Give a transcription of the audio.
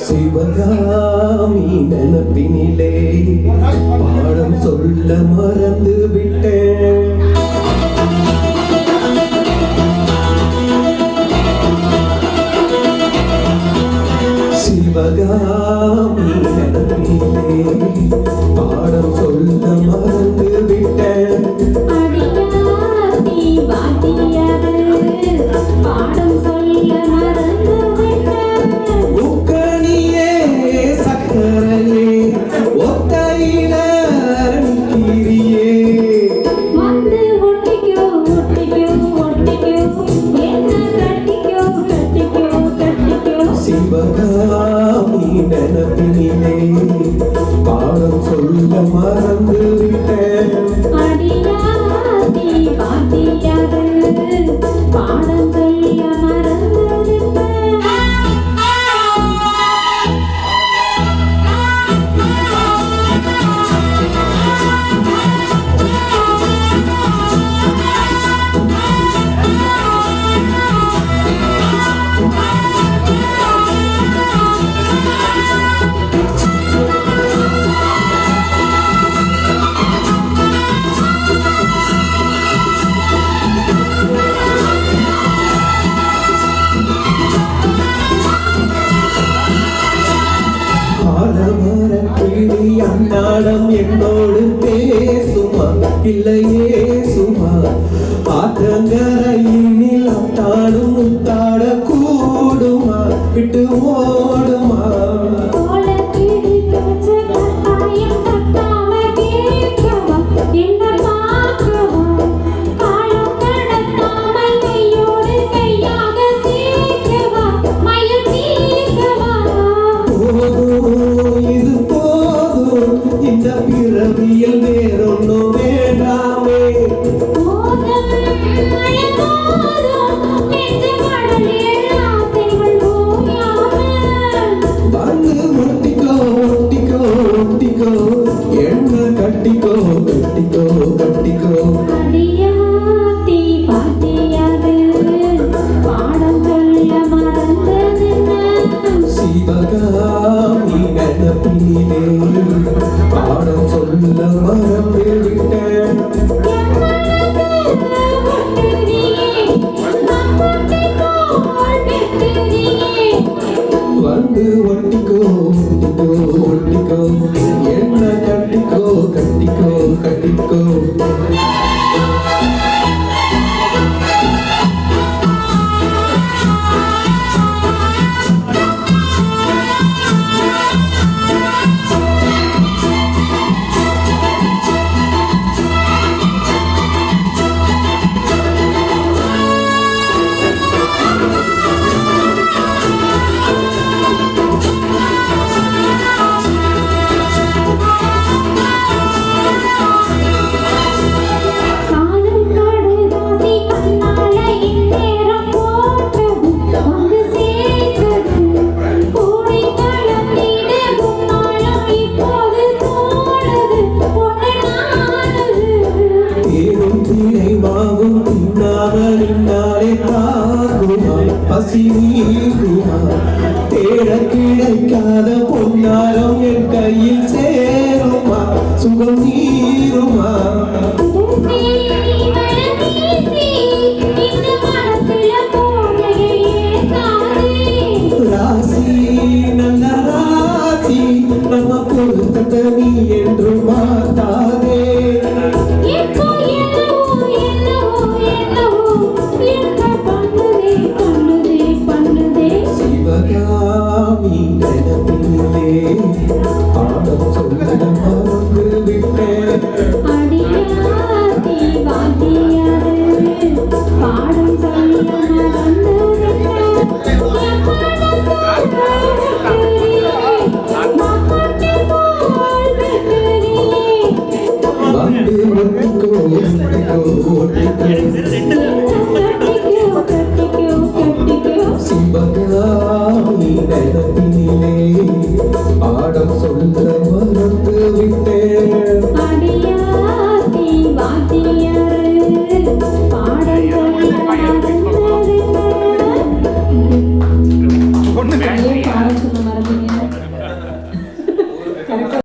சிவகாமி நினப்பினிலே பாடம் சொல்ல மறந்து விட்டேன். சிவகாமி நினப்பினிலே பாடம் சொல்ல மறந்து விட்டேன். பாடம் சொல்ல மறந்து விட்டேன். உக்கணியே சக்கரையே ஒத்தையில நிக்கிறியே வந்து ஒட்டிக்கோ ஒட்டிக்கோ ஒட்டிக்கோ என்ன கட்டிக்கோ கட்டிக்கோ கட்டிக்கோ. சிவகாமி நினப்பினிலே பாடம் சொல்ல மறந்து விட்டேன். அடியாதி பாட்டியாக பாடம் சொல்ல மறந்து விட்டேன். அன்னாடம் என்னோடு பேசுமா இல்லையே சுமா ஆற்றங்கரையினில் அத்தாடும் முத்தாட கூடுமா விட்டு ஓடுமா. இந்த பிறவியில் வேறொன்னும் வேண்டாமே. வந்து ஒட்டிக்கோ ஒட்டிக்கோ ஒட்டிக்கோ என்ன கட்டிக்கோ கட்டிக்கோ கட்டிக்கோ. சிவகாமி நினப்பினிலே பாடம் சொல்ல மறந்து விட்டேன். வந்து ஒட்டிக்கோ ஒட்டிக்கோ ஒட்டிக்கோ என்ன கட்டிக்கோ கட்டிக்கோ கட்டிக்கோ. பசி நீங்குமா தேட கிடைக்காத பொன்னாரம் என் கையில் சேருமா சுகம் நீருமா.